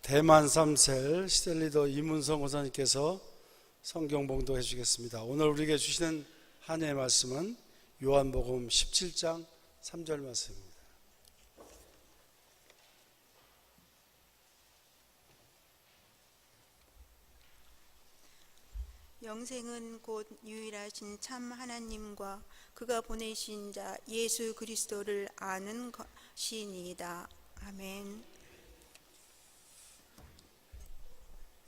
대만 3셀 시델리더 이문성 권사님께서 성경 봉독해 주시겠습니다. 오늘 우리에게 주시는 한 해의 말씀은 요한복음 17장 3절 말씀입니다. 영생은 곧 유일하신 참 하나님과 그가 보내신 자 예수 그리스도를 아는 것이니이다. 아멘.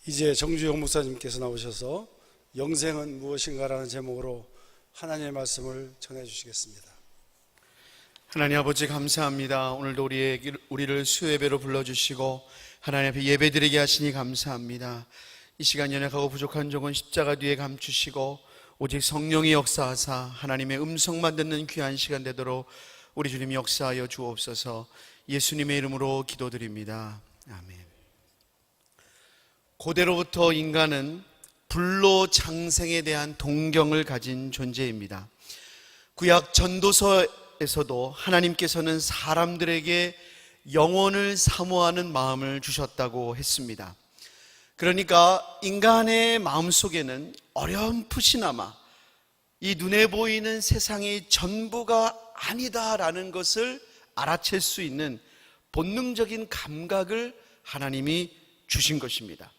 이제 정주영 목사님께서 나오셔서 영생은 무엇인가라는 제목으로 하나님의 말씀을 전해 주시겠습니다. 하나님 아버지 감사합니다. 오늘도 우리를 수요예배로 불러주시고 하나님 앞에 예배드리게 하시니 감사합니다. 이 시간 연약하고 부족한 종은 십자가 뒤에 감추시고 오직 성령의 역사하사 하나님의 음성만 듣는 귀한 시간 되도록 우리 주님 역사하여 주옵소서. 예수님의 이름으로 기도드립니다. 아멘. 고대로부터 인간은 불로장생에 대한 동경을 가진 존재입니다. 구약 전도서에서도 하나님께서는 사람들에게 영혼을 사모하는 마음을 주셨다고 했습니다. 그러니까 인간의 마음속에는 어렴풋이나마 이 눈에 보이는 세상이 전부가 아니다라는 것을 알아챌 수 있는 본능적인 감각을 하나님이 주신 것입니다.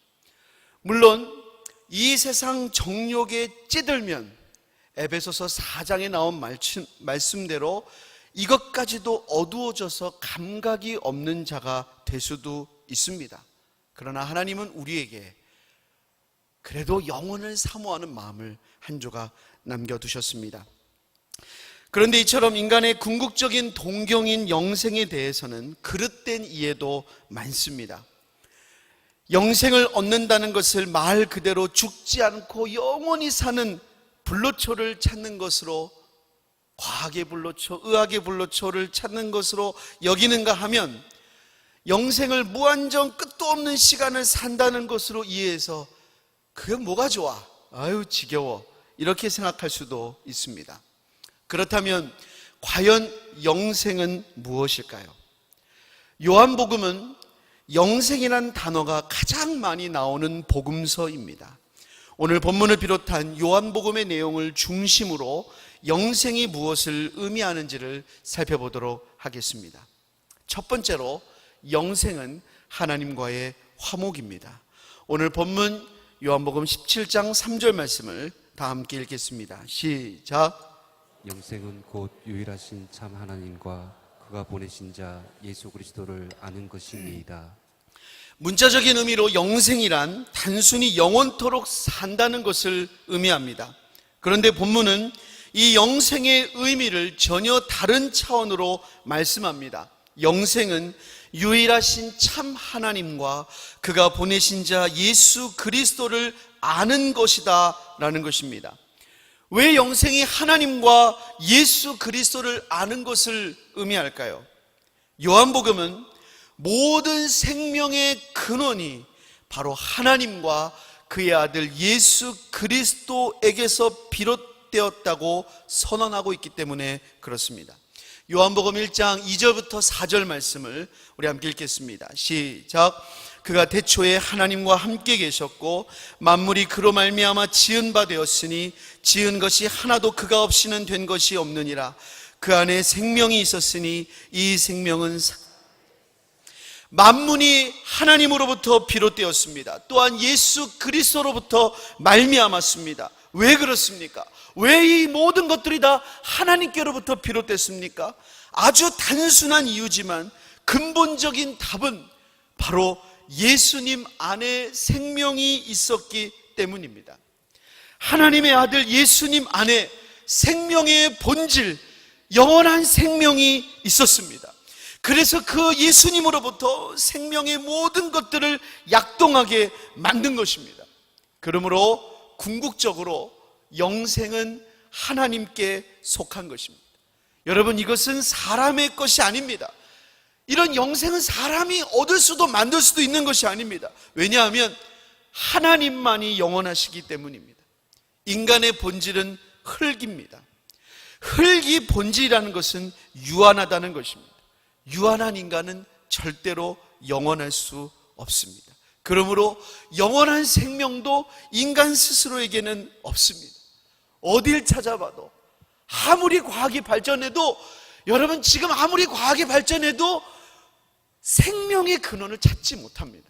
물론 이 세상 정욕에 찌들면 에베소서 4장에 나온 말씀대로 이것까지도 어두워져서 감각이 없는 자가 될 수도 있습니다. 그러나 하나님은 우리에게 그래도 영혼을 사모하는 마음을 한 조각 남겨두셨습니다. 그런데 이처럼 인간의 궁극적인 동경인 영생에 대해서는 그릇된 이해도 많습니다. 영생을 얻는다는 것을 말 그대로 죽지 않고 영원히 사는 불로초를 찾는 것으로, 과학의 불로초, 의학의 불로초를 찾는 것으로 여기는가 하면 영생을 무한정 끝도 없는 시간을 산다는 것으로 이해해서 그게 뭐가 좋아? 아유 지겨워. 이렇게 생각할 수도 있습니다. 그렇다면 과연 영생은 무엇일까요? 요한복음은 영생이라는 단어가 가장 많이 나오는 복음서입니다. 오늘 본문을 비롯한 요한복음의 내용을 중심으로 영생이 무엇을 의미하는지를 살펴보도록 하겠습니다. 첫 번째로 영생은 하나님과의 화목입니다. 오늘 본문 요한복음 17장 3절 말씀을 다 함께 읽겠습니다. 시작. 영생은 곧 유일하신 참 하나님과 그가 보내신 자 예수 그리스도를 아는 것이니이다. 문자적인 의미로 영생이란 단순히 영원토록 산다는 것을 의미합니다. 그런데 본문은 이 영생의 의미를 전혀 다른 차원으로 말씀합니다. 영생은 유일하신 참 하나님과 그가 보내신 자 예수 그리스도를 아는 것이다 라는 것입니다. 왜 영생이 하나님과 예수 그리스도를 아는 것을 의미할까요? 요한복음은 모든 생명의 근원이 바로 하나님과 그의 아들 예수 그리스도에게서 비롯되었다고 선언하고 있기 때문에 그렇습니다. 요한복음 1장 2절부터 4절 말씀을 우리 함께 읽겠습니다. 시작. 그가 태초에 하나님과 함께 계셨고 만물이 그로 말미암아 지은 바 되었으니 지은 것이 하나도 그가 없이는 된 것이 없느니라. 그 안에 생명이 있었으니 이 생명은 만물이 하나님으로부터 비롯되었습니다. 또한 예수 그리스도로부터 말미암았습니다. 왜 그렇습니까? 왜 이 모든 것들이 다 하나님께로부터 비롯됐습니까? 아주 단순한 이유지만 근본적인 답은 바로 예수님 안에 생명이 있었기 때문입니다. 하나님의 아들 예수님 안에 생명의 본질, 영원한 생명이 있었습니다. 그래서 그 예수님으로부터 생명의 모든 것들을 약동하게 만든 것입니다. 그러므로 궁극적으로 영생은 하나님께 속한 것입니다. 여러분, 이것은 사람의 것이 아닙니다. 이런 영생은 사람이 얻을 수도 만들 수도 있는 것이 아닙니다. 왜냐하면 하나님만이 영원하시기 때문입니다. 인간의 본질은 흙입니다. 흙이 본질이라는 것은 유한하다는 것입니다. 유한한 인간은 절대로 영원할 수 없습니다. 그러므로 영원한 생명도 인간 스스로에게는 없습니다. 어딜 찾아봐도, 아무리 과학이 발전해도, 여러분 지금 아무리 과학이 발전해도 생명의 근원을 찾지 못합니다.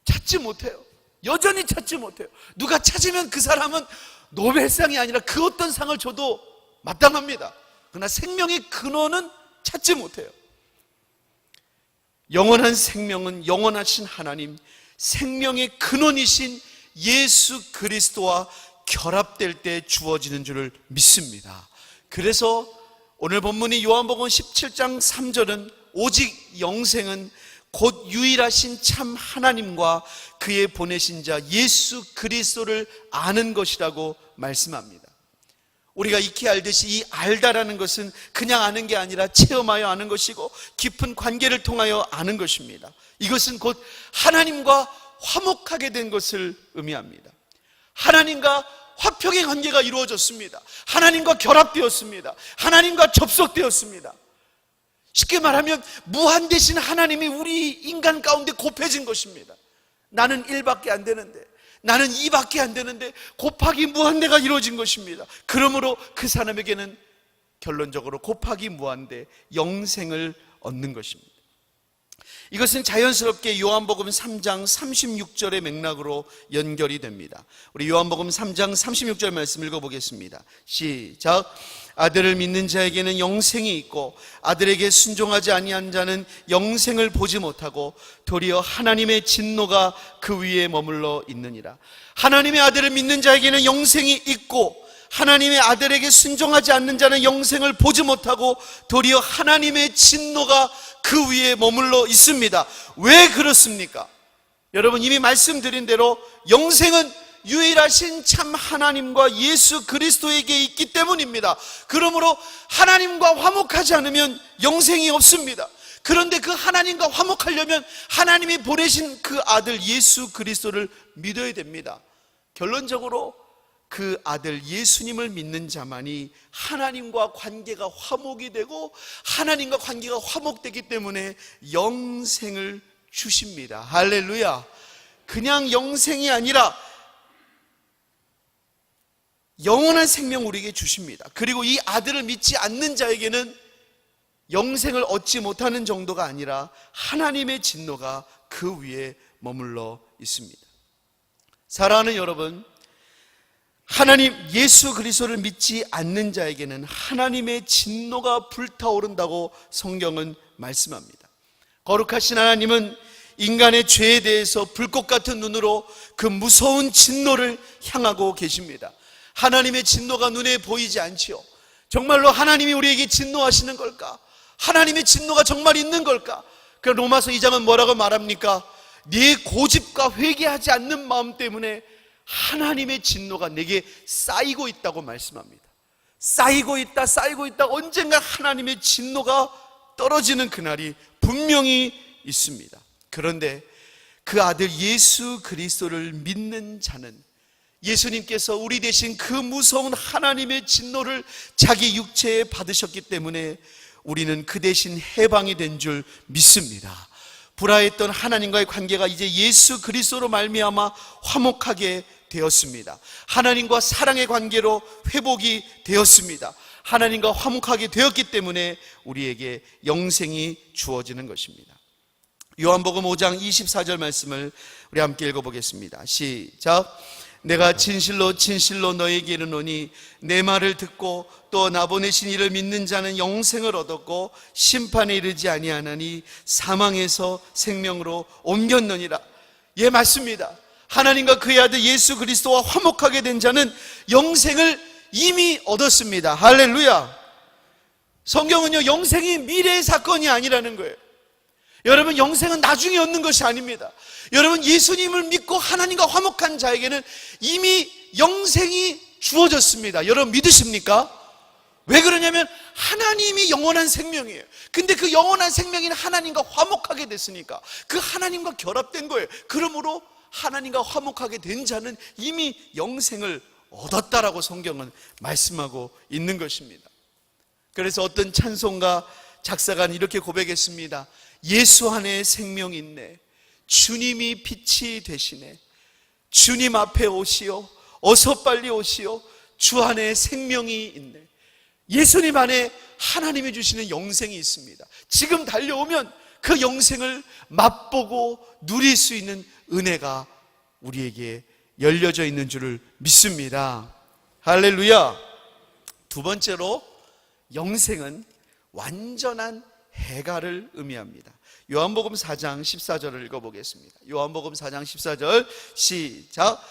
찾지 못해요. 여전히 찾지 못해요. 누가 찾으면 그 사람은 노벨상이 아니라 그 어떤 상을 줘도 마땅합니다. 그러나 생명의 근원은 찾지 못해요. 영원한 생명은 영원하신 하나님, 생명의 근원이신 예수 그리스도와 결합될 때 주어지는 줄을 믿습니다. 그래서 오늘 본문이 요한복음 17장 3절은 오직 영생은 곧 유일하신 참 하나님과 그의 보내신 자 예수 그리스도를 아는 것이라고 말씀합니다. 우리가 익히 알듯이 이 알다라는 것은 그냥 아는 게 아니라 체험하여 아는 것이고 깊은 관계를 통하여 아는 것입니다. 이것은 곧 하나님과 화목하게 된 것을 의미합니다. 하나님과 화평의 관계가 이루어졌습니다. 하나님과 결합되었습니다. 하나님과 접속되었습니다. 쉽게 말하면 무한되신 하나님이 우리 인간 가운데 곱해진 것입니다. 나는 1밖에 안 되는데, 나는 2밖에 안 되는데 곱하기 무한대가 이루어진 것입니다. 그러므로 그 사람에게는 결론적으로 곱하기 무한대 영생을 얻는 것입니다. 이것은 자연스럽게 요한복음 3장 36절의 맥락으로 연결이 됩니다. 우리 요한복음 3장 36절 말씀 읽어보겠습니다. 시작. 아들을 믿는 자에게는 영생이 있고 아들에게 순종하지 아니한 자는 영생을 보지 못하고 도리어 하나님의 진노가 그 위에 머물러 있느니라. 하나님의 아들을 믿는 자에게는 영생이 있고 하나님의 아들에게 순종하지 않는 자는 영생을 보지 못하고 도리어 하나님의 진노가 그 위에 머물러 있습니다. 왜 그렇습니까? 여러분 이미 말씀드린 대로 영생은 유일하신 참 하나님과 예수 그리스도에게 있기 때문입니다. 그러므로 하나님과 화목하지 않으면 영생이 없습니다. 그런데 그 하나님과 화목하려면 하나님이 보내신 그 아들 예수 그리스도를 믿어야 됩니다. 결론적으로 그 아들 예수님을 믿는 자만이 하나님과 관계가 화목이 되고 하나님과 관계가 화목되기 때문에 영생을 주십니다. 할렐루야. 그냥 영생이 아니라 영원한 생명 우리에게 주십니다. 그리고 이 아들을 믿지 않는 자에게는 영생을 얻지 못하는 정도가 아니라 하나님의 진노가 그 위에 머물러 있습니다. 사랑하는 여러분, 하나님 예수 그리스도를 믿지 않는 자에게는 하나님의 진노가 불타오른다고 성경은 말씀합니다. 거룩하신 하나님은 인간의 죄에 대해서 불꽃 같은 눈으로 그 무서운 진노를 향하고 계십니다. 하나님의 진노가 눈에 보이지 않지요. 정말로 하나님이 우리에게 진노하시는 걸까? 하나님의 진노가 정말 있는 걸까? 그 로마서 2장은 뭐라고 말합니까? 네 고집과 회개하지 않는 마음 때문에 하나님의 진노가 내게 쌓이고 있다고 말씀합니다. 쌓이고 있다. 언젠가 하나님의 진노가 떨어지는 그날이 분명히 있습니다. 그런데 그 아들 예수 그리스도를 믿는 자는 예수님께서 우리 대신 그 무서운 하나님의 진노를 자기 육체에 받으셨기 때문에 우리는 그 대신 해방이 된 줄 믿습니다. 불화했던 하나님과의 관계가 이제 예수 그리스도로 말미암아 화목하게 되었습니다. 하나님과 사랑의 관계로 회복이 되었습니다. 하나님과 화목하게 되었기 때문에 우리에게 영생이 주어지는 것입니다. 요한복음 5장 24절 말씀을 우리 함께 읽어보겠습니다. 시작. 내가 진실로 너에게 이르노니 내 말을 듣고 또 나 보내신 이를 믿는 자는 영생을 얻었고 심판에 이르지 아니하나니 사망에서 생명으로 옮겼느니라. 예, 맞습니다. 하나님과 그의 아들 예수 그리스도와 화목하게 된 자는 영생을 이미 얻었습니다. 할렐루야. 성경은요, 영생이 미래의 사건이 아니라는 거예요. 여러분, 영생은 나중에 얻는 것이 아닙니다. 여러분, 예수님을 믿고 하나님과 화목한 자에게는 이미 영생이 주어졌습니다. 여러분 믿으십니까? 왜 그러냐면 하나님이 영원한 생명이에요. 근데 그 영원한 생명인 하나님과 화목하게 됐으니까 그 하나님과 결합된 거예요. 그러므로 하나님과 화목하게 된 자는 이미 영생을 얻었다라고 성경은 말씀하고 있는 것입니다. 그래서 어떤 찬송가 작사가는 이렇게 고백했습니다. 예수 안에 생명이 있네. 주님이 빛이 되시네. 주님 앞에 오시오. 어서 빨리 오시오. 주 안에 생명이 있네. 예수님 안에 하나님이 주시는 영생이 있습니다. 지금 달려오면 그 영생을 맛보고 누릴 수 있는 은혜가 우리에게 열려져 있는 줄을 믿습니다. 할렐루야. 두 번째로, 영생은 완전한 해갈을 의미합니다. 요한복음 4장 14절을 읽어보겠습니다. 요한복음 4장 14절 시작.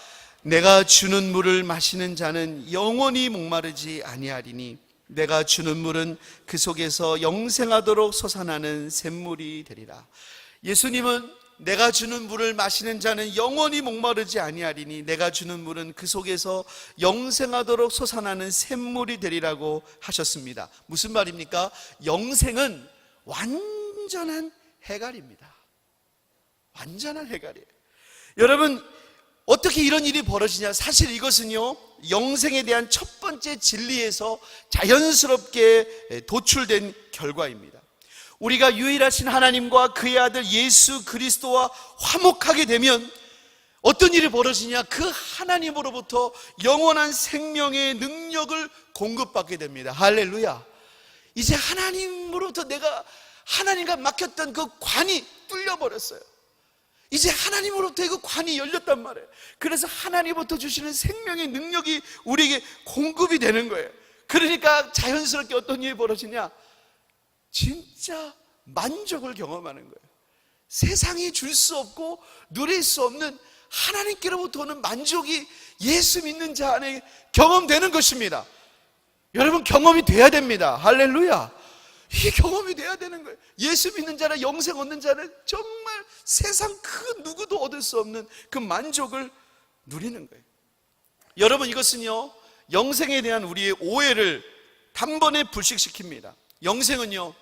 내가 주는 물을 마시는 자는 영원히 목마르지 아니하리니 내가 주는 물은 그 속에서 영생하도록 솟아나는 샘물이 되리라. 예수님은 내가 주는 물을 마시는 자는 영원히 목마르지 아니하리니 내가 주는 물은 그 속에서 영생하도록 솟아나는 샘물이 되리라고 하셨습니다. 무슨 말입니까? 영생은 완전한 해갈입니다. 완전한 해갈이에요. 여러분, 어떻게 이런 일이 벌어지냐? 사실 이것은요, 영생에 대한 첫 번째 진리에서 자연스럽게 도출된 결과입니다. 우리가 유일하신 하나님과 그의 아들 예수 그리스도와 화목하게 되면 어떤 일이 벌어지냐? 그 하나님으로부터 영원한 생명의 능력을 공급받게 됩니다. 할렐루야. 이제 하나님으로부터 내가 하나님과 막혔던 그 관이 뚫려버렸어요. 이제 하나님으로부터 그 관이 열렸단 말이에요. 그래서 하나님부터 주시는 생명의 능력이 우리에게 공급이 되는 거예요. 그러니까 자연스럽게 어떤 일이 벌어지냐? 진짜 만족을 경험하는 거예요. 세상이 줄 수 없고 누릴 수 없는 하나님께로부터 오는 만족이 예수 믿는 자 안에 경험되는 것입니다. 여러분, 경험이 돼야 됩니다. 할렐루야. 이 경험이 돼야 되는 거예요. 예수 믿는 자나 영생 얻는 자는 정말 세상 그 누구도 얻을 수 없는 그 만족을 누리는 거예요. 여러분, 이것은요, 영생에 대한 우리의 오해를 단번에 불식시킵니다. 영생은요,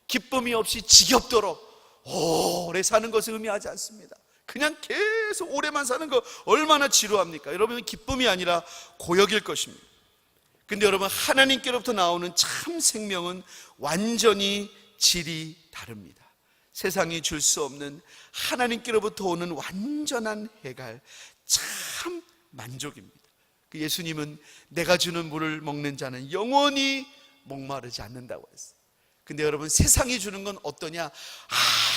기쁨이 없이 지겹도록 오래 사는 것을 의미하지 않습니다. 그냥 계속 오래만 사는 거 얼마나 지루합니까? 여러분, 기쁨이 아니라 고역일 것입니다. 근데 여러분, 하나님께로부터 나오는 참 생명은 완전히 질이 다릅니다. 세상이 줄 수 없는 하나님께로부터 오는 완전한 해갈, 참 만족입니다. 그 예수님은 내가 주는 물을 먹는 자는 영원히 목마르지 않는다고 했어요. 근데 여러분, 세상이 주는 건 어떠냐?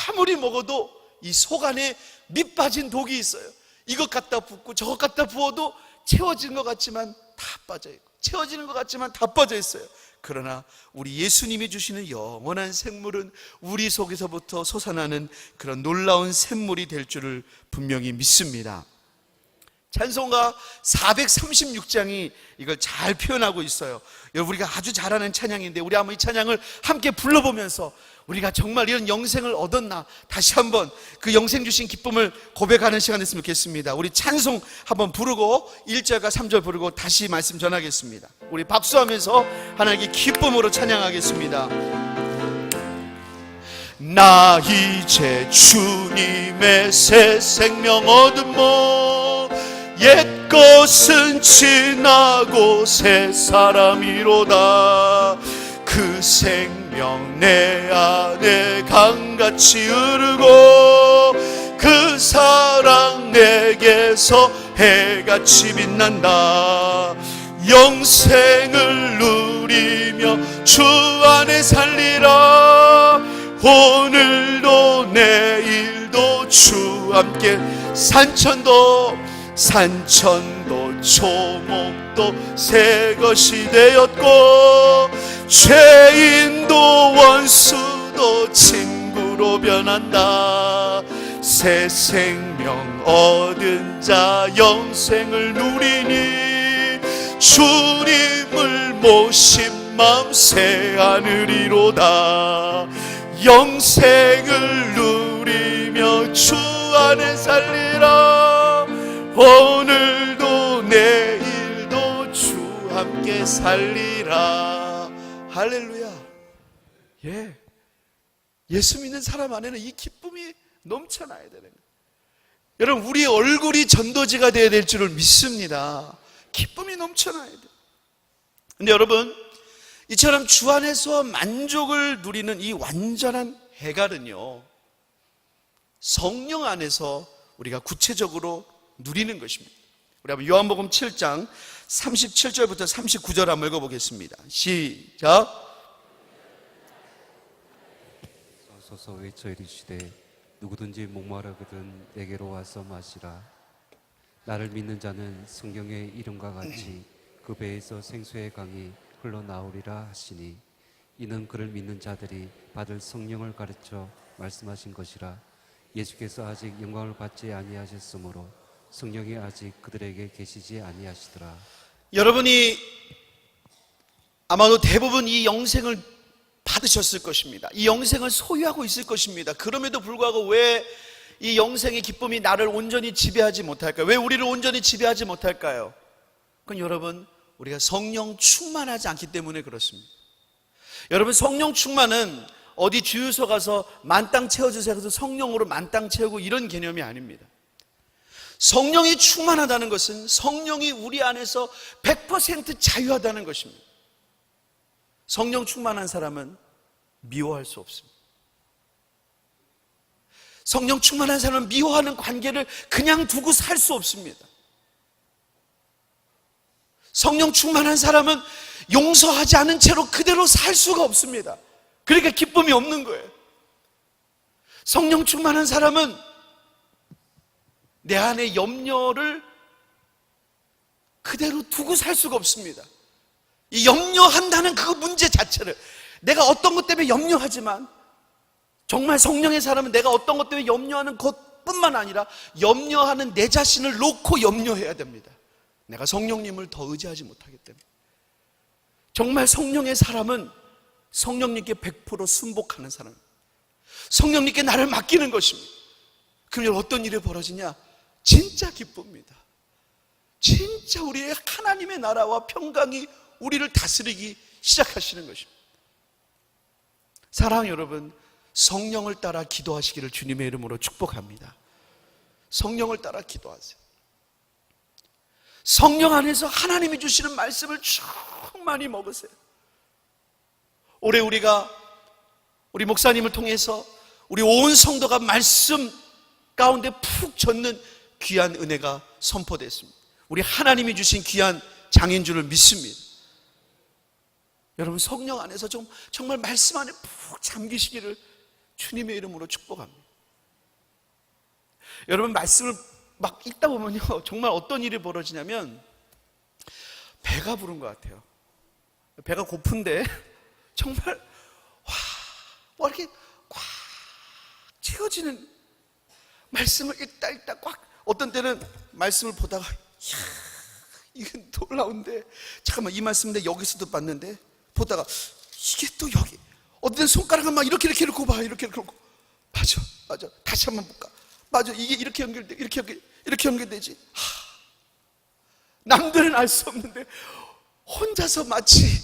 아무리 먹어도 이 속 안에 밑 빠진 독이 있어요. 이것 갖다 붓고 저것 갖다 부어도 채워지는 것 같지만 다 빠져있고, 채워지는 것 같지만 다 빠져 있어요. 그러나 우리 예수님이 주시는 영원한 생물은 우리 속에서부터 솟아나는 그런 놀라운 샘물이 될 줄을 분명히 믿습니다. 찬송가 436장이 이걸 잘 표현하고 있어요. 여러분, 우리가 아주 잘하는 찬양인데 우리 한번 이 찬양을 함께 불러보면서 우리가 정말 이런 영생을 얻었나 다시 한번 그 영생 주신 기쁨을 고백하는 시간 됐으면 좋겠습니다. 우리 찬송 한번 부르고 1절과 3절 부르고 다시 말씀 전하겠습니다. 우리 박수하면서 하나님께 기쁨으로 찬양하겠습니다. 나 이제 주님의 새 생명 얻은 몸, 옛 것은 지나고 새 사람이로다. 그 생명 내 안에 강같이 흐르고 그 사랑 내게서 해같이 빛난다. 영생을 누리며 주 안에 살리라. 오늘도 내일도 주 함께 산천도 초목도 새 것이 되었고 죄인도 원수도 친구로 변한다. 새 생명 얻은 자 영생을 누리니 주님을 모신 마음 새 하늘이로다. 영생을 누리며 주 안에 살리라. 오늘도 내일도 주 함께 살리라. 할렐루야. 예수 믿는 사람 안에는 이 기쁨이 넘쳐나야 되는 거예요. 여러분, 우리의 얼굴이 전도지가 되어야 될 줄을 믿습니다. 기쁨이 넘쳐나야 돼요. 근데 여러분, 이처럼 주 안에서 만족을 누리는 이 완전한 해갈은요, 성령 안에서 우리가 구체적으로 누리는 것입니다. 우리 한번 요한복음 7장 37절부터 39절 한번 읽어보겠습니다. 시작. 서서 외쳐 이르시되 누구든지 목마르거든 내게로 와서 마시라. 나를 믿는 자는 성경의 이름과 같이 그 배에서 생수의 강이 흘러나오리라 하시니 이는 그를 믿는 자들이 받을 성령을 가르쳐 말씀하신 것이라. 예수께서 아직 영광을 받지 아니하셨으므로 성령이 아직 그들에게 계시지 아니하시더라. 여러분이 아마도 대부분 이 영생을 받으셨을 것입니다. 이 영생을 소유하고 있을 것입니다. 그럼에도 불구하고 왜 이 영생의 기쁨이 나를 온전히 지배하지 못할까요? 왜 우리를 온전히 지배하지 못할까요? 그건 여러분, 우리가 성령 충만하지 않기 때문에 그렇습니다. 여러분, 성령 충만은 어디 주유소 가서 만땅 채워주세요 해서 성령으로 만땅 채우고 이런 개념이 아닙니다. 성령이 충만하다는 것은 성령이 우리 안에서 100% 자유하다는 것입니다. 성령 충만한 사람은 미워할 수 없습니다. 성령 충만한 사람은 미워하는 관계를 그냥 두고 살 수 없습니다. 성령 충만한 사람은 용서하지 않은 채로 그대로 살 수가 없습니다. 그러니까 기쁨이 없는 거예요. 성령 충만한 사람은 내 안에 염려를 그대로 두고 살 수가 없습니다. 이 염려한다는 그 문제 자체를, 내가 어떤 것 때문에 염려하지만 정말 성령의 사람은 내가 어떤 것 때문에 염려하는 것뿐만 아니라 염려하는 내 자신을 놓고 염려해야 됩니다. 내가 성령님을 더 의지하지 못하기 때문에. 정말 성령의 사람은 성령님께 100% 순복하는 사람, 성령님께 나를 맡기는 것입니다. 그러면 어떤 일이 벌어지냐? 진짜 기쁩니다. 진짜 우리의 하나님의 나라와 평강이 우리를 다스리기 시작하시는 것입니다. 사랑하는 여러분, 성령을 따라 기도하시기를 주님의 이름으로 축복합니다. 성령을 따라 기도하세요. 성령 안에서 하나님이 주시는 말씀을 충만히 먹으세요. 올해 우리 목사님을 통해서 우리 온 성도가 말씀 가운데 푹 젖는 귀한 은혜가 선포됐습니다. 우리 하나님이 주신 귀한 장인 줄을 믿습니다. 여러분, 성령 안에서 정말 말씀 안에 푹 잠기시기를 주님의 이름으로 축복합니다. 여러분, 말씀을 막 읽다 보면요, 정말 어떤 일이 벌어지냐면 배가 부른 것 같아요. 배가 고픈데 정말 와 이렇게 꽉 채워지는 말씀을 읽다 꽉, 어떤 때는 말씀을 보다가 이야, 이게 놀라운데, 잠깐만, 이 말씀인데 여기서도 봤는데, 보다가 이게 또 여기, 어떤 때는 손가락을 막 이렇게 놓고 봐, 이렇게 놓고, 맞아, 다시 한번 볼까, 맞아, 이게 이렇게 연결돼, 이렇게 연결되지. 남들은 알 수 없는데 혼자서 마치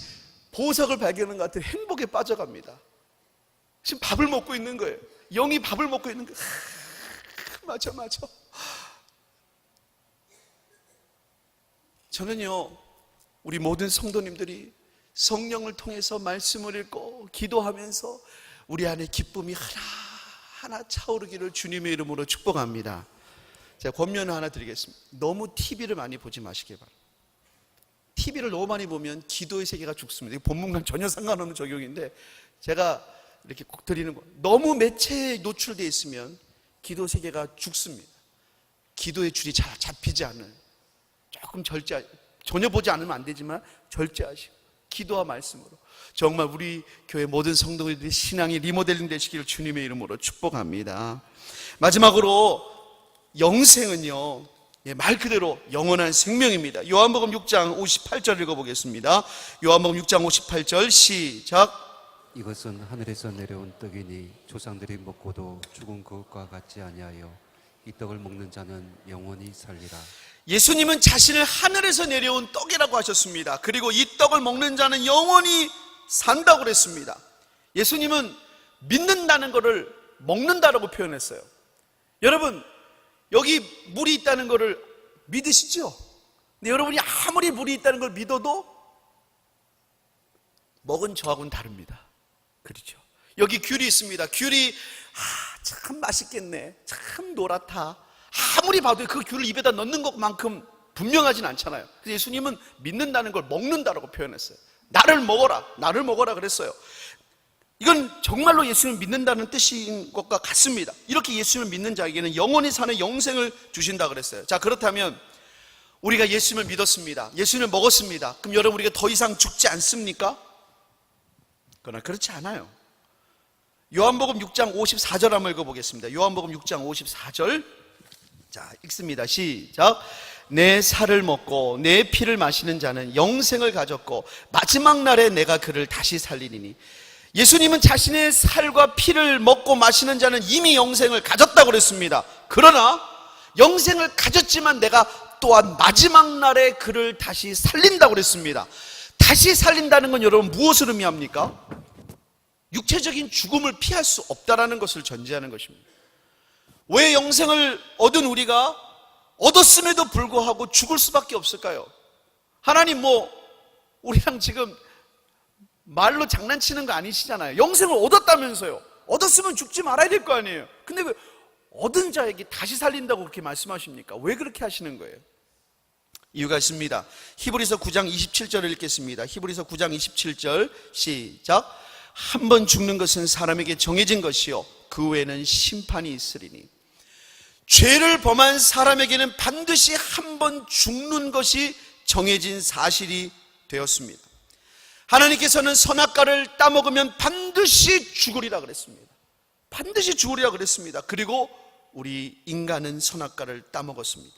보석을 발견한 것 같은 행복에 빠져갑니다. 지금 밥을 먹고 있는 거예요. 영이 밥을 먹고 있는 거예요. 맞아. 저는요, 우리 모든 성도님들이 성령을 통해서 말씀을 읽고 기도하면서 우리 안에 기쁨이 하나하나 차오르기를 주님의 이름으로 축복합니다. 제가 권면을 하나 드리겠습니다. 너무 TV를 많이 보지 마시기 바랍니다. TV를 너무 많이 보면 기도의 세계가 죽습니다. 이게 본문과는 전혀 상관없는 적용인데 제가 이렇게 꼭 드리는 거, 너무 매체에 노출되어 있으면 기도 세계가 죽습니다. 기도의 줄이 잘 잡히지 않는, 조금 전혀 보지 않으면 안 되지만 절제하시고 기도와 말씀으로 정말 우리 교회 모든 성도들의 신앙이 리모델링 되시기를 주님의 이름으로 축복합니다. 마지막으로 영생은요, 말 그대로 영원한 생명입니다. 요한복음 6장 58절 읽어보겠습니다. 요한복음 6장 58절 시작. 이것은 하늘에서 내려온 떡이니 조상들이 먹고도 죽은 그것과 같지 아니하여 이 떡을 먹는 자는 영원히 살리라. 예수님은 자신을 하늘에서 내려온 떡이라고 하셨습니다. 그리고 이 떡을 먹는 자는 영원히 산다고 그랬습니다. 예수님은 믿는다는 것을 먹는다라고 표현했어요. 여러분, 여기 물이 있다는 것을 믿으시죠? 근데 여러분이 아무리 물이 있다는 걸 믿어도 먹은 저하고는 다릅니다. 그렇죠? 여기 귤이 있습니다. 귤이 참 맛있겠네, 참 노랗다. 아무리 봐도 그 귤을 입에다 넣는 것만큼 분명하진 않잖아요. 그래서 예수님은 믿는다는 걸 먹는다라고 표현했어요. 나를 먹어라 그랬어요. 이건 정말로 예수님을 믿는다는 뜻인 것과 같습니다. 이렇게 예수님을 믿는 자에게는 영원히 사는 영생을 주신다 그랬어요. 자, 그렇다면 우리가 예수님을 믿었습니다. 예수님을 먹었습니다. 그럼 여러분, 우리가 더 이상 죽지 않습니까? 그러나 그렇지 않아요. 요한복음 6장 54절 한번 읽어보겠습니다. 요한복음 6장 54절. 자, 읽습니다. 시작. 내 살을 먹고 내 피를 마시는 자는 영생을 가졌고 마지막 날에 내가 그를 다시 살리리니. 예수님은 자신의 살과 피를 먹고 마시는 자는 이미 영생을 가졌다고 그랬습니다. 그러나 영생을 가졌지만 내가 또한 마지막 날에 그를 다시 살린다고 그랬습니다. 다시 살린다는 건 여러분 무엇을 의미합니까? 육체적인 죽음을 피할 수 없다는 것을 전제하는 것입니다. 왜 영생을 얻은 우리가 얻었음에도 불구하고 죽을 수밖에 없을까요? 하나님 우리랑 지금 말로 장난치는 거 아니시잖아요. 영생을 얻었다면서요. 얻었으면 죽지 말아야 될 거 아니에요. 근데 왜 얻은 자에게 다시 살린다고 그렇게 말씀하십니까? 왜 그렇게 하시는 거예요? 이유가 있습니다. 히브리서 9장 27절을 읽겠습니다. 히브리서 9장 27절 시작. 한 번 죽는 것은 사람에게 정해진 것이요 그 외에는 심판이 있으리니. 죄를 범한 사람에게는 반드시 한 번 죽는 것이 정해진 사실이 되었습니다. 하나님께서는 선악과를 따먹으면 반드시 죽으리라 그랬습니다. 반드시 죽으리라 그랬습니다. 그리고 우리 인간은 선악과를 따먹었습니다.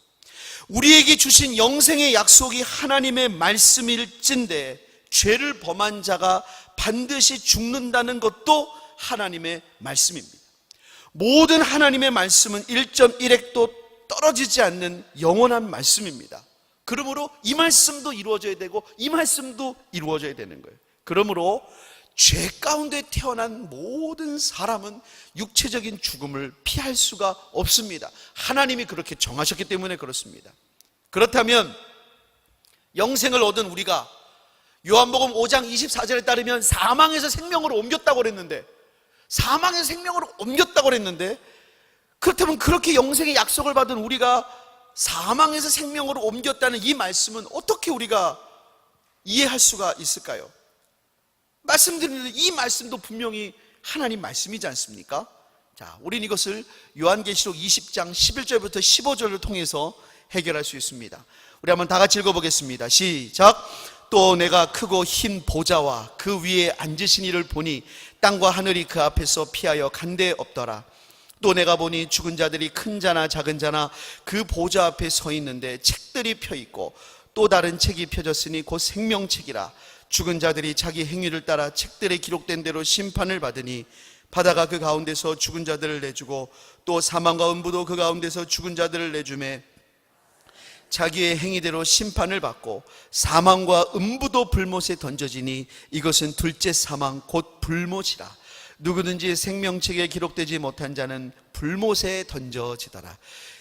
우리에게 주신 영생의 약속이 하나님의 말씀일진데 죄를 범한 자가 반드시 죽는다는 것도 하나님의 말씀입니다. 모든 하나님의 말씀은 1.1핵도 떨어지지 않는 영원한 말씀입니다. 그러므로 이 말씀도 이루어져야 되고 이 말씀도 이루어져야 되는 거예요. 그러므로 죄 가운데 태어난 모든 사람은 육체적인 죽음을 피할 수가 없습니다. 하나님이 그렇게 정하셨기 때문에 그렇습니다. 그렇다면 영생을 얻은 우리가 요한복음 5장 24절에 따르면 사망에서 생명으로 옮겼다고 그랬는데, 사망에서 생명으로 옮겼다고 그랬는데, 그렇다면 그렇게 영생의 약속을 받은 우리가 사망에서 생명으로 옮겼다는 이 말씀은 어떻게 우리가 이해할 수가 있을까요? 말씀드리는데 이 말씀도 분명히 하나님 말씀이지 않습니까? 자, 우린 이것을 요한계시록 20장 11절부터 15절을 통해서 해결할 수 있습니다. 우리 한번 다 같이 읽어보겠습니다. 시작. 또 내가 크고 흰 보좌와 그 위에 앉으신 이를 보니 땅과 하늘이 그 앞에서 피하여 간데 없더라. 또 내가 보니 죽은 자들이 큰 자나 작은 자나 그 보좌 앞에 서 있는데 책들이 펴 있고 또 다른 책이 펴졌으니 곧 생명책이라. 죽은 자들이 자기 행위를 따라 책들에 기록된 대로 심판을 받으니 바다가 그 가운데서 죽은 자들을 내주고 또 사망과 음부도 그 가운데서 죽은 자들을 내주매 자기의 행위대로 심판을 받고 사망과 음부도 불못에 던져지니 이것은 둘째 사망 곧 불못이라. 누구든지 생명책에 기록되지 못한 자는 불못에 던져지더라.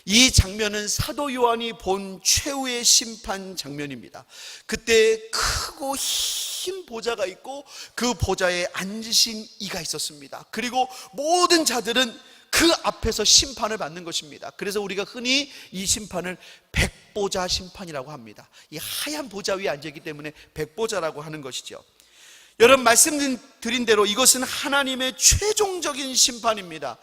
이 장면은 사도 요한이 본 최후의 심판 장면입니다. 그때 크고 흰 보좌가 있고 그 보좌에 앉으신 이가 있었습니다. 그리고 모든 자들은 그 앞에서 심판을 받는 것입니다. 그래서 우리가 흔히 이 심판을 백보자 심판이라고 합니다. 이 하얀 보좌 위에 앉아있기 때문에 백보자라고 하는 것이죠. 여러분, 말씀드린 대로 이것은 하나님의 최종적인 심판입니다.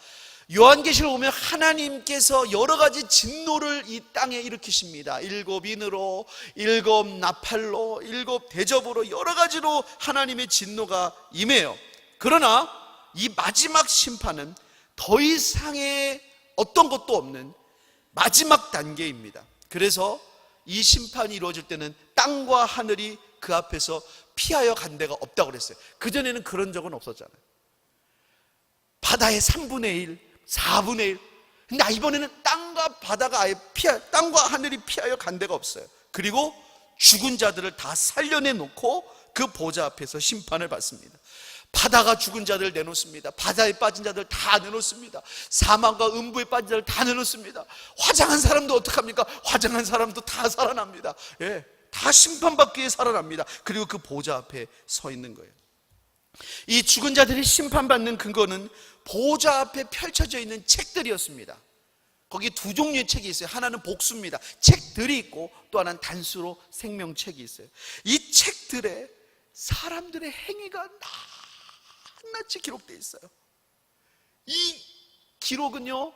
요한계시록 보면 하나님께서 여러 가지 진노를 이 땅에 일으키십니다. 7 인으로, 7 나팔로, 7 대접으로 여러 가지로 하나님의 진노가 임해요. 그러나 이 마지막 심판은 더 이상의 어떤 것도 없는 마지막 단계입니다. 그래서 이 심판이 이루어질 때는 땅과 하늘이 그 앞에서 피하여 간 데가 없다고 그랬어요. 그전에는 그런 적은 없었잖아요. 바다의 3분의 1, 4분의 1. 근데 이번에는 땅과 바다가 땅과 하늘이 피하여 간 데가 없어요. 그리고 죽은 자들을 다 살려내 놓고 그 보좌 앞에서 심판을 받습니다. 바다가 죽은 자들을 내놓습니다. 바다에 빠진 자들 다 내놓습니다. 사망과 음부에 빠진 자들 다 내놓습니다. 화장한 사람도 어떡합니까? 화장한 사람도 다 살아납니다. 다 심판받기 위해 살아납니다. 그리고 그 보좌 앞에 서 있는 거예요. 이 죽은 자들이 심판받는 근거는 보좌 앞에 펼쳐져 있는 책들이었습니다. 거기 두 종류의 책이 있어요. 하나는 복수입니다. 책들이 있고 또 하나는 단수로 생명책이 있어요. 이 책들에 사람들의 행위가 낱낱이 기록되어 있어요. 이 기록은요,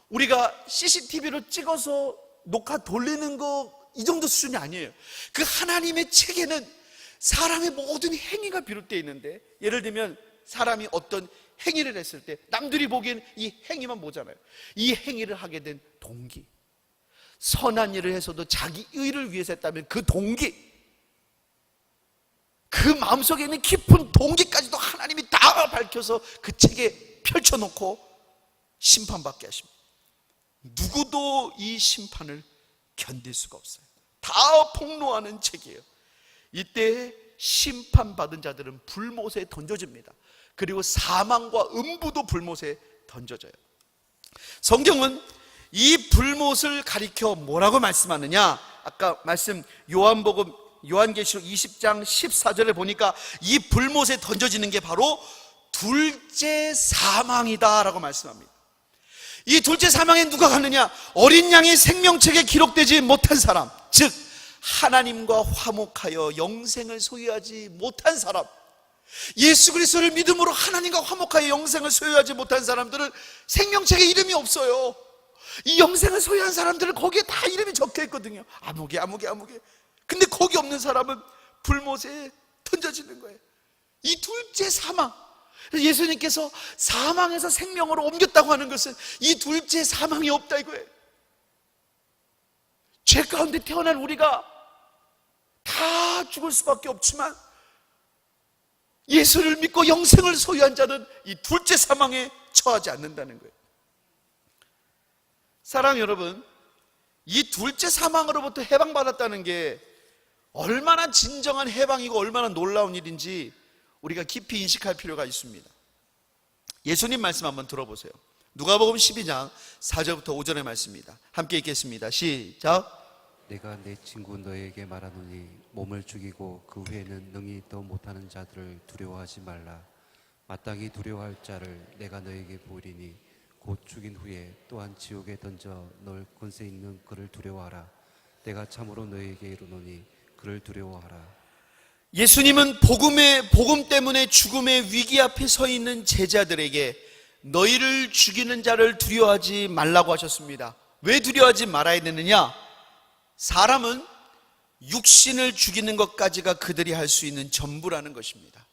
우리가 CCTV로 찍어서 녹화 돌리는 거 이 정도 수준이 아니에요. 그 하나님의 책에는 사람의 모든 행위가 비롯되어 있는데, 예를 들면 사람이 어떤 행위를 했을 때 남들이 보기엔 이 행위만 보잖아요. 이 행위를 하게 된 동기, 선한 일을 해서도 자기 의를 위해서 했다면 그 동기, 그 마음속에 있는 깊은 동기까지도 하나님이 다 밝혀서 그 책에 펼쳐놓고 심판받게 하십니다. 누구도 이 심판을 견딜 수가 없어요. 다 폭로하는 책이에요. 이때 심판받은 자들은 불못에 던져집니다. 그리고 사망과 음부도 불못에 던져져요. 성경은 이 불못을 가리켜 뭐라고 말씀하느냐? 아까 말씀 요한계시록 20장 14절에 보니까 이 불못에 던져지는 게 바로 둘째 사망이다 라고 말씀합니다. 이 둘째 사망에 누가 가느냐? 어린 양의 생명책에 기록되지 못한 사람, 즉 하나님과 화목하여 영생을 소유하지 못한 사람, 예수 그리스도를 믿음으로 하나님과 화목하여 영생을 소유하지 못한 사람들은 생명책에 이름이 없어요. 이 영생을 소유한 사람들은 거기에 다 이름이 적혀 있거든요. 아무개. 근데 거기 없는 사람은 불못에 던져지는 거예요. 이 둘째 사망, 예수님께서 사망에서 생명으로 옮겼다고 하는 것은 이 둘째 사망이 없다 이거예요. 죄 가운데 태어난 우리가 다 죽을 수밖에 없지만 예수를 믿고 영생을 소유한 자는 이 둘째 사망에 처하지 않는다는 거예요. 사랑하는 여러분, 이 둘째 사망으로부터 해방받았다는 게 얼마나 진정한 해방이고 얼마나 놀라운 일인지 우리가 깊이 인식할 필요가 있습니다. 예수님 말씀 한번 들어보세요. 누가복음 12장 4절부터 5절의 말씀입니다. 함께 읽겠습니다. 시작. 내가 내 친구 너에게 말하노니 몸을 죽이고 그 후에는 능히 더 못하는 자들을 두려워하지 말라. 마땅히 두려워할 자를 내가 너에게 보이리니 곧 죽인 후에 또한 지옥에 던져 넣을 권세 있는 그를 두려워하라. 내가 참으로 너에게 이르노니 그를 두려워하라. 예수님은 복음 때문에 죽음의 위기 앞에 서 있는 제자들에게 너희를 죽이는 자를 두려워하지 말라고 하셨습니다. 왜 두려워하지 말아야 되느냐? 사람은 육신을 죽이는 것까지가 그들이 할 수 있는 전부라는 것입니다.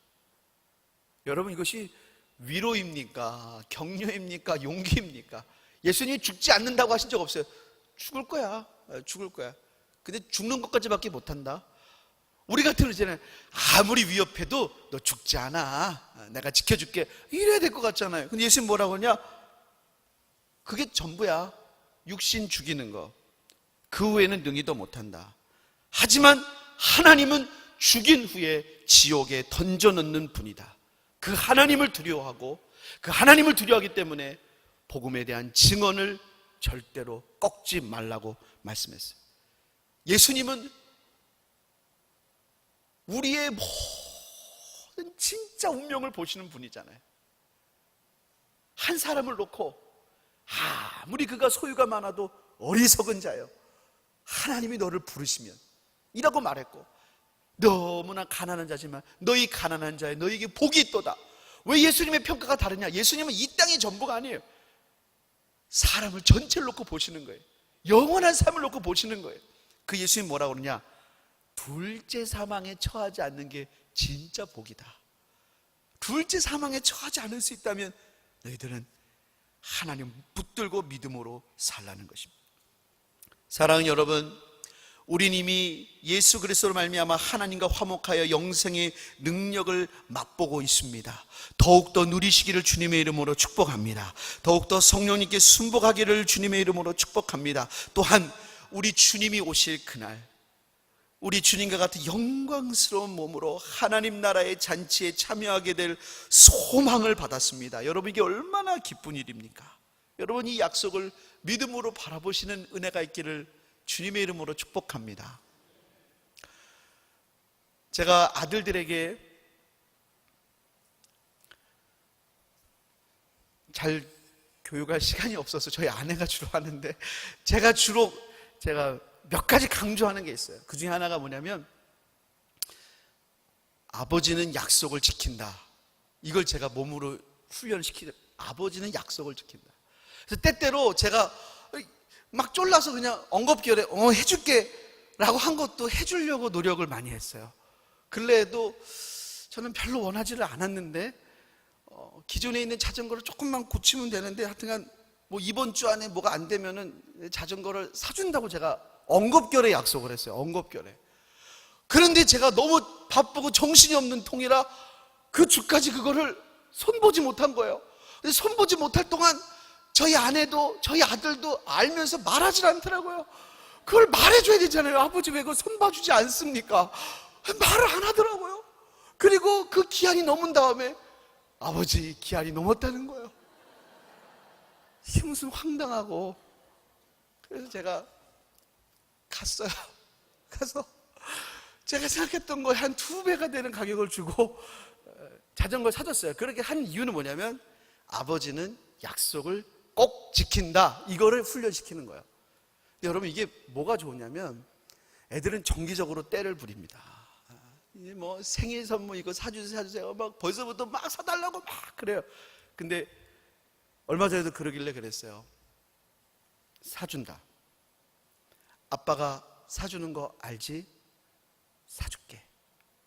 여러분, 이것이 위로입니까? 격려입니까? 용기입니까? 예수님이 죽지 않는다고 하신 적 없어요. 죽을 거야. 근데 죽는 것까지밖에 못한다. 우리 같은 경우는 아무리 위협해도 너 죽지 않아, 내가 지켜줄게, 이래야 될 것 같잖아요. 근데 예수님 뭐라고 하냐? 그게 전부야. 육신 죽이는 거. 그 후에는 능히도 못한다. 하지만 하나님은 죽인 후에 지옥에 던져넣는 분이다. 그 하나님을 두려워하고 그 하나님을 두려워하기 때문에 복음에 대한 증언을 절대로 꺾지 말라고 말씀했어요. 예수님은 우리의 모든 진짜 운명을 보시는 분이잖아요. 한 사람을 놓고 아무리 그가 소유가 많아도 어리석은 자요, 하나님이 너를 부르시면 이라고 말했고, 너무나 가난한 자지만 너희 가난한 자에 너에게 복이 있도다. 왜 예수님의 평가가 다르냐? 예수님은 이 땅의 전부가 아니에요. 사람을 전체를 놓고 보시는 거예요. 영원한 삶을 놓고 보시는 거예요. 그 예수님 뭐라고 그러냐? 둘째 사망에 처하지 않는 게 진짜 복이다. 둘째 사망에 처하지 않을 수 있다면 너희들은 하나님 붙들고 믿음으로 살라는 것입니다. 사랑하는 여러분, 우린 이미 예수 그리스도로 말미암아 하나님과 화목하여 영생의 능력을 맛보고 있습니다. 더욱더 누리시기를 주님의 이름으로 축복합니다. 더욱더 성령님께 순복하기를 주님의 이름으로 축복합니다. 또한 우리 주님이 오실 그날, 우리 주님과 같은 영광스러운 몸으로 하나님 나라의 잔치에 참여하게 될 소망을 받았습니다. 여러분, 이게 얼마나 기쁜 일입니까? 여러분, 이 약속을 믿음으로 바라보시는 은혜가 있기를 주님의 이름으로 축복합니다. 제가 아들들에게 잘 교육할 시간이 없어서 저희 아내가 주로 하는데, 제가 몇 가지 강조하는 게 있어요. 그 중에 하나가 뭐냐면, 아버지는 약속을 지킨다. 이걸 제가 몸으로 훈련시키죠. 아버지는 약속을 지킨다. 그래서 때때로 제가 막 쫄라서 그냥 엉겁결에 해줄게 라고 한 것도 해주려고 노력을 많이 했어요. 근래에도 저는 별로 원하지를 않았는데 기존에 있는 자전거를 조금만 고치면 되는데, 하여튼간 뭐 이번 주 안에 뭐가 안 되면은 자전거를 사준다고 제가 엉겁결에 약속을 했어요. 엉겁결에. 그런데 제가 너무 바쁘고 정신이 없는 통이라 그 주까지 그거를 손보지 못한 거예요. 근데 손보지 못할 동안 저희 아내도 저희 아들도 알면서 말하질 않더라고요. 그걸 말해줘야 되잖아요. 아버지 왜 그걸 손봐주지 않습니까? 말을 안 하더라고요. 그리고 그 기한이 넘은 다음에 아버지 기한이 넘었다는 거예요. 이게 무슨 황당하고. 그래서 제가 갔어요. 가서 제가 생각했던 거에 한 2배가 되는 가격을 주고 자전거를 사줬어요. 그렇게 한 이유는 뭐냐면, 아버지는 약속을 꼭 지킨다, 이거를 훈련시키는 거예요. 근데 여러분, 이게 뭐가 좋으냐면, 애들은 정기적으로 때를 부립니다. 뭐 생일 선물 이거 사주세요 막 벌써부터 막 사달라고 막 그래요. 근데 얼마 전에도 그러길래 그랬어요. 사준다. 아빠가 사주는 거 알지? 사줄게.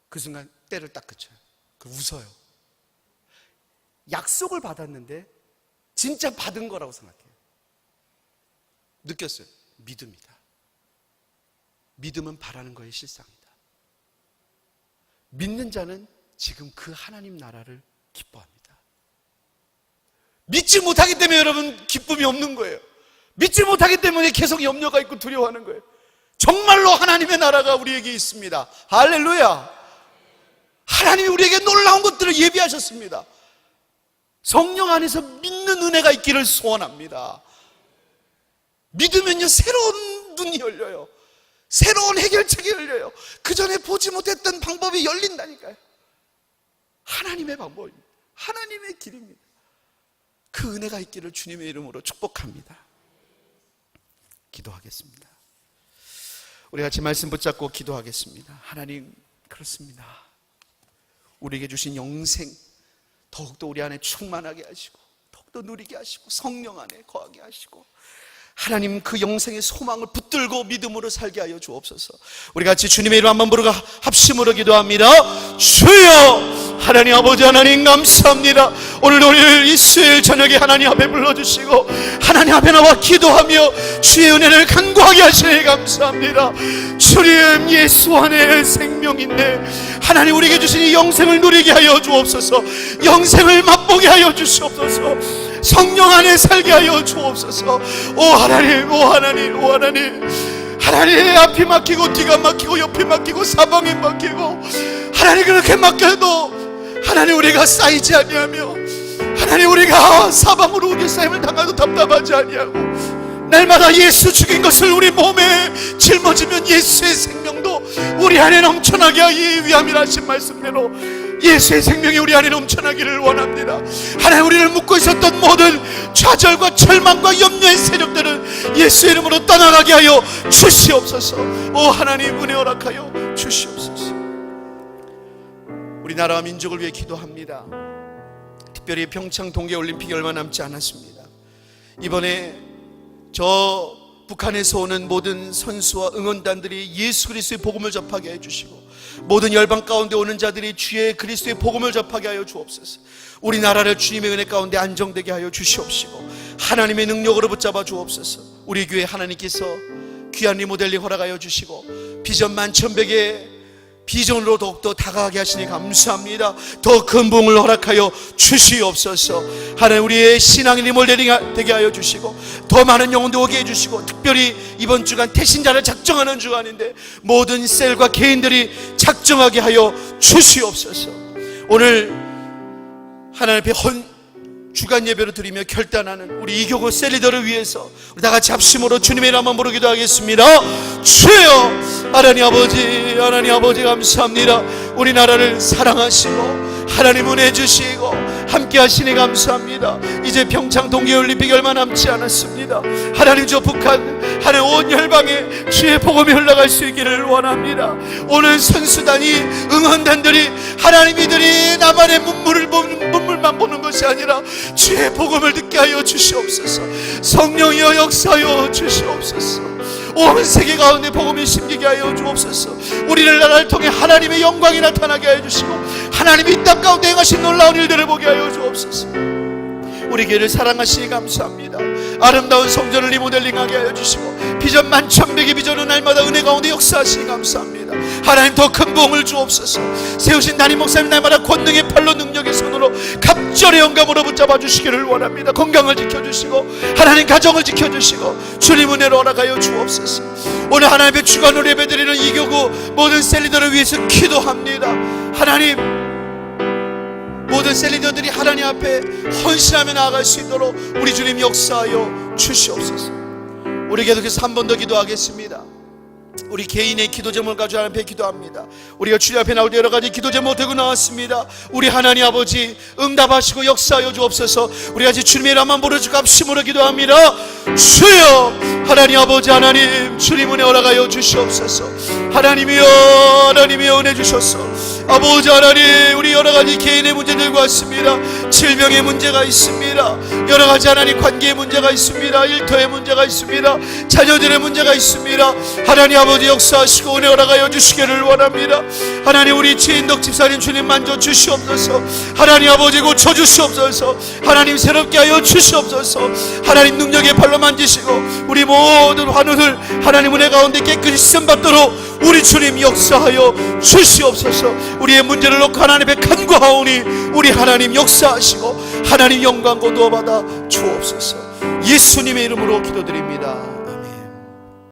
그 순간 때를 딱 그쳐요. 웃어요. 약속을 받았는데 진짜 받은 거라고 생각해요. 느꼈어요. 믿음이다. 믿음은 바라는 거의 실상이다. 믿는 자는 지금 그 하나님 나라를 기뻐합니다. 믿지 못하기 때문에 여러분 기쁨이 없는 거예요. 믿지 못하기 때문에 계속 염려가 있고 두려워하는 거예요. 정말로 하나님의 나라가 우리에게 있습니다. 할렐루야. 하나님이 우리에게 놀라운 것들을 예비하셨습니다. 성령 안에서 믿는 은혜가 있기를 소원합니다. 믿으면요, 새로운 눈이 열려요. 새로운 해결책이 열려요. 그 전에 보지 못했던 방법이 열린다니까요. 하나님의 방법입니다. 하나님의 길입니다. 그 은혜가 있기를 주님의 이름으로 축복합니다. 기도하겠습니다. 우리 같이 말씀 붙잡고 기도하겠습니다. 하나님, 그렇습니다. 우리에게 주신 영생 더욱더 우리 안에 충만하게 하시고, 더욱더 누리게 하시고, 성령 안에 거하게 하시고, 하나님 그 영생의 소망을 붙들고 믿음으로 살게 하여 주옵소서. 우리 같이 주님의 이름 한번 부르고 합심으로 기도합니다. 주여, 하나님 아버지 하나님 감사합니다. 오늘 우리를 이 수요일 저녁에 하나님 앞에 불러주시고 하나님 앞에 나와 기도하며 주의 은혜를 간구하게 하시니 감사합니다. 주님, 예수 안에 생명인데 하나님 우리에게 주신 이 영생을 누리게 하여 주옵소서. 영생을 맛보게 하여 주시옵소서. 성령 안에 살게 하여 주옵소서. 오 하나님, 오 하나님, 오 하나님. 하나님, 앞이 막히고 뒤가 막히고 옆이 막히고 사방이 막히고 하나님, 그렇게 막혀도 하나님 우리가 쌓이지 아니하며, 하나님 우리가 사방으로 우리 삶을 당하도 답답하지 아니하고, 날마다 예수 죽인 것을 우리 몸에 짊어지면 예수의 생명도 우리 안에 넘쳐나게 하기 위함이라 하신 말씀대로 예수의 생명이 우리 안에 넘쳐나기를 원합니다. 하나님, 우리를 묶고 있었던 모든 좌절과 절망과 염려의 세력들은 예수의 이름으로 떠나가게 하여 주시옵소서. 오 하나님, 은혜 허락하여 주시옵소서. 우리나라와 민족을 위해 기도합니다. 특별히 평창 동계올림픽이 얼마 남지 않았습니다. 이번에 저 북한에서 오는 모든 선수와 응원단들이 예수 그리스도의 복음을 접하게 해주시고, 모든 열방 가운데 오는 자들이 주의 그리스도의 복음을 접하게 하여 주옵소서. 우리나라를 주님의 은혜 가운데 안정되게 하여 주시옵시고 하나님의 능력으로 붙잡아 주옵소서. 우리 교회 하나님께서 귀한 리모델링 허락하여 주시고 비전 만천백의 비전으로 더욱더 다가가게 하시니 감사합니다. 더 큰 부흥을 허락하여 주시옵소서. 하나님, 우리의 신앙이 리모델링 되게 하여 주시고 더 많은 영혼들 오게 해주시고, 특별히 이번 주간 태신자를 작정하는 주간인데 모든 셀과 개인들이 작정하게 하여 주시옵소서. 오늘 하나님 앞에 주간 예배를 드리며 결단하는 우리 이교구 셀리더를 위해서 우리 다같이 합심으로 주님의 이름 한번 부르기도 하겠습니다. 주여, 하나님 아버지 감사합니다. 우리나라를 사랑하시고 하나님 은혜 주시고 함께 하시니 감사합니다. 이제 평창 동계올림픽이 얼마 남지 않았습니다. 하나님, 저 북한 하나님 온 열방에 주의 복음이 흘러갈 수 있기를 원합니다. 오늘 선수단이, 응원단들이 하나님, 이들이 나만의 문물만 보는 것이 아니라 주의 복음을 듣게 하여 주시옵소서. 성령이여 역사하여 주시옵소서. 온 세계 가운데 복음이 심기게 하여 주옵소서. 우리를 나라를 통해 하나님의 영광이 나타나게 하여 주시고 하나님이 이 땅 가운데 행하신 놀라운 일들을 보게 하여 주옵소서. 우리 교회를 사랑하시니 감사합니다. 아름다운 성전을 리모델링하게 하여 주시고 비전 만천백의 비전은 날마다 은혜 가운데 역사하시니 감사합니다. 하나님, 더 큰 부흥을 주옵소서. 세우신 담임 목사님 날마다 권능의 팔로 능력의 손으로 갑절의 영감으로 붙잡아 주시기를 원합니다. 건강을 지켜주시고 하나님, 가정을 지켜주시고 주님 은혜로 허락하여 주옵소서. 오늘 하나님의 주간으로 예배드리는 이교구 모든 셀리더를 위해서 기도합니다. 하나님, 모든 셀리더들이 하나님 앞에 헌신하며 나아갈 수 있도록 우리 주님 역사하여 주시옵소서. 우리 계속해서 한 번 더 기도하겠습니다. 우리 개인의 기도 제목을 가지고 하나님 앞에 기도합니다. 우리가 주님 앞에 나올 때 여러 가지 기도 제목 들고 나왔습니다. 우리 하나님 아버지 응답하시고 역사하여 주옵소서. 우리 같이 주님의 이름만 부르짖고 합심으로 기도합니다. 주여, 하나님 아버지, 하나님 주님 은혜 허락하여 주시옵소서. 하나님이여, 하나님이여 은혜 주셔서 아버지 하나님, 우리 여러 가지 개인의 문제 들고 왔습니다. 질병의 문제가 있습니다. 여러 가지 하나님 관계의 문제가 있습니다. 일터의 문제가 있습니다. 자녀들의 문제가 있습니다. 하나님 아버지 역사하시고 은혜 허락하여 주시기를 원합니다. 하나님, 우리 최인덕 집사님 주님 만져 주시옵소서. 하나님 아버지 고쳐 주시옵소서. 하나님 새롭게 하여 주시옵소서. 하나님 능력의 발로 만지시고 우리 모든 환우들 하나님 은혜 가운데 깨끗이 씻음받도록 우리 주님 역사하여 주시옵소서. 우리의 문제를 놓고 하나님 앞에 간구하오니 우리 하나님 역사하시고 하나님 영광 거두어 받아 주옵소서. 예수님의 이름으로 기도드립니다.